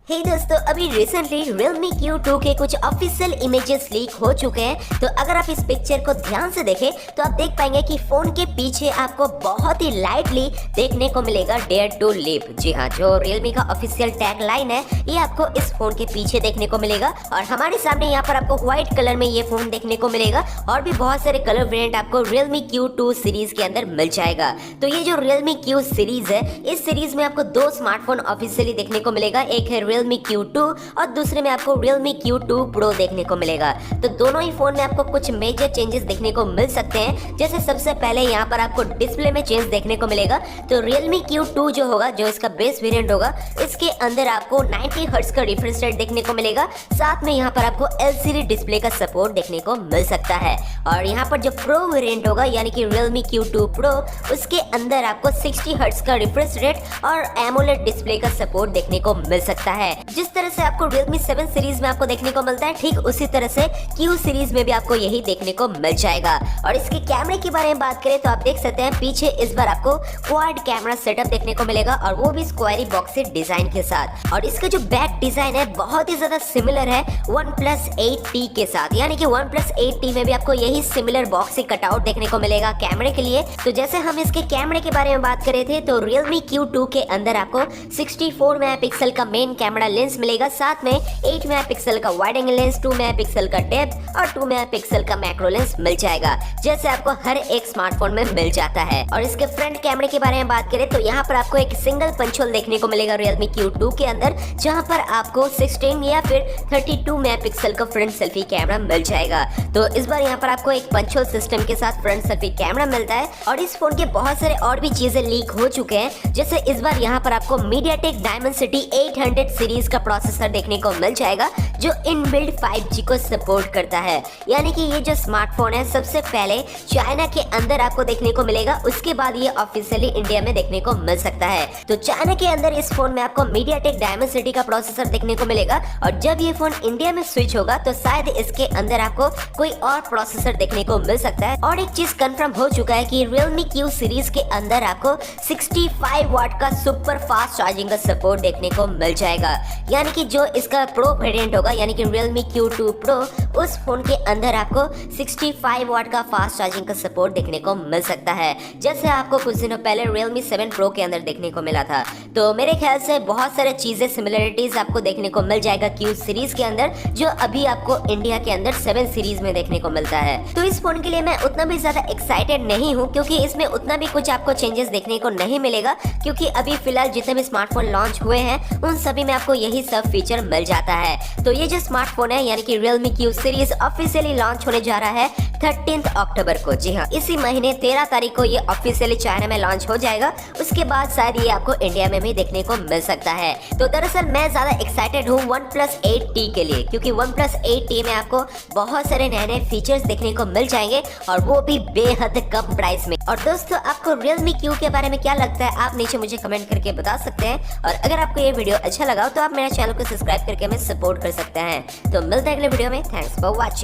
हे दोस्तों, अभी recently Realme Q2 के कुछ ऑफिशियल इमेजेस लीक हो चुके हैं। तो अगर आप इस पिक्चर को ध्यान से देखें तो आप देख पाएंगे कि फोन के पीछे आपको बहुत ही लाइटली देखने को मिलेगा डेयर टू लिव। जी हाँ, जो Realme का ऑफिशियल टैग लाइन है ये आपको इस फोन के पीछे देखने को मिलेगा और हमारे सामने यहाँ पर आपको व्हाइट कलर में ये फोन देखने को मिलेगा और भी बहुत सारे कलर वेरिएंट आपको Realme Q2 सीरीज के अंदर मिल जाएगा। तो ये जो Realme Q सीरीज है, इस सीरीज में आपको दो स्मार्टफोन ऑफिशियली देखने को मिलेगा। एक है Realme Q2 और दूसरे में आपको Realme Q2 Pro देखने को मिलेगा। तो दोनों ही फोन में आपको कुछ मेजर चेंजेस देखने को मिल सकते हैं। जैसे सबसे पहले यहाँ पर आपको डिस्प्ले में चेंज देखने को मिलेगा। तो Realme Q2 जो होगा, जो इसका बेस वेरिएंट होगा, इसके अंदर आपको 90 हर्ट्ज का रिफ्रेश रेट देखने को मिलेगा। साथ में यहाँ पर आपको LCD डिस्प्ले का सपोर्ट देखने को मिल सकता है। और यहाँ पर जो प्रो वेरिएंट होगा यानी कि Realme Q2 Pro, उसके अंदर आपको 60 हर्ट्ज का रिफ्रेश रेट और एमोलेड डिस्प्ले का सपोर्ट देखने को मिल सकता है। जिस तरह से आपको Realme 7 सीरीज में आपको देखने को मिलता है, ठीक उसी तरह से Q सीरीज में भी आपको यही देखने को मिल जाएगा। और इसके कैमरे के बारे में बात करें तो आप देख सकते हैं पीछे इस बार आपको क्वाड कैमरा सेटअप देखने को मिलेगा और वो भी स्क्वायरी बॉक्सी डिजाइन के साथ। और इसका जो बैक डिजाइन है बहुत ही ज्यादा सिमिलर है OnePlus 8T के साथ, यानी कि OnePlus 8T में भी आपको यही सिमिलर बॉक्सी कटआउट देखने को मिलेगा कैमरे के लिए। तो जैसे हम इसके कैमरे के बारे में बात कर रहे थे, तो Realme Q2 के अंदर आपको 64 मेगापिक्सल का मेन कैमरा लेंस मिलेगा। साथ में 8 मेगापिक्सल का वाइड एंगल लेंस, 2 मेगापिक्सल का डेप्थ और 2 मेगापिक्सल का मैक्रो लेंस मिल जाएगा, जैसे आपको हर एक स्मार्टफोन में मिल जाता है। और इसके फ्रंट कैमरे के बारे में बात करें तो यहाँ पर आपको एक सिंगल पंच होल देखने को मिलेगा Realme Q2 के अंदर, जहाँ पर आपको 16 या फिर 32 मेगापिक्सल का फ्रंट सेल्फी कैमरा मिल जाएगा। तो इस बार यहाँ पर आपको एक पंच होल सिस्टम के साथ फ्रंट सेल्फी कैमरा मिलता है। और इस फोन के बहुत सारे और भी चीजें लीक हो चुके हैं। जैसे इस बार यहाँ पर आपको MediaTek Dimensity 800 सीरीज का प्रोसेसर देखने को मिल जाएगा, जो इनबिल्ट 5G को सपोर्ट करता है। यानी कि ये जो स्मार्टफोन है सबसे पहले चाइना के अंदर आपको देखने को मिलेगा, उसके बाद ये ऑफिशियली इंडिया में देखने को मिल सकता है। तो चाइना के अंदर इस फोन में आपको MediaTek Dimensity का प्रोसेसर देखने को मिलेगा और जब ये फोन इंडिया में स्विच होगा तो शायद इसके अंदर आपको कोई और प्रोसेसर देखने को मिल सकता है। और एक चीज कंफर्म हो चुका है कि Realme Q सीरीज के अंदर आपको 65 वाट का सुपर फास्ट चार्जिंग का सपोर्ट देखने को मिल जाएगा। यानी कि जो इसका प्रो वेरिएंट होगा यानी कि Realme Q2 Pro, उस फोन के अंदर आपको 65 वाट का फास्ट चार्जिंग का सपोर्ट देखने को मिल सकता है, जैसे आपको कुछ दिनों पहले Realme 7 Pro के अंदर देखने को मिला था। तो मेरे ख्याल से बहुत सारे चीजें सिमिलरिटीज आपको देखने को मिल जाएगा Q सीरीज के अंदर, जो अभी आपको इंडिया के अंदर 7 सीरीज में देखने को मिलता है। तो इस फोन के लिए मैं उतना भी ज्यादा एक्साइटेड नहीं हूँ, क्योंकि इसमें उतना भी कुछ आपको चेंजेस देखने को नहीं मिलेगा, क्योंकि अभी फिलहाल जितने भी स्मार्टफोन लॉन्च हुए हैं उन सभी में आपको यही सब फीचर मिल जाता है। तो ये जो स्मार्टफोन है यानी कि Realme Q series officially launch होने जा रहा है 13 अक्टूबर को। जी हाँ, इसी महीने 13 तारीख को ये ऑफिशियली चाइना में लॉन्च हो जाएगा। उसके बाद शायद ये आपको इंडिया में भी देखने को मिल सकता है। तो दरअसल मैं ज्यादा एक्साइटेड हूँ OnePlus 8T के लिए, क्योंकि OnePlus 8T में आपको बहुत सारे नए नए फीचर्स देखने को मिल जाएंगे और वो भी बेहद कम प्राइस में। और दोस्तों, आपको Realme Q के बारे में क्या लगता है आप नीचे मुझे कमेंट करके बता सकते हैं। और अगर आपको ये वीडियो अच्छा लगा तो आप मेरे चैनल को सब्सक्राइब करके हमें सपोर्ट कर सकते हैं। तो मिलते हैं अगले वीडियो में। Thanks for watching.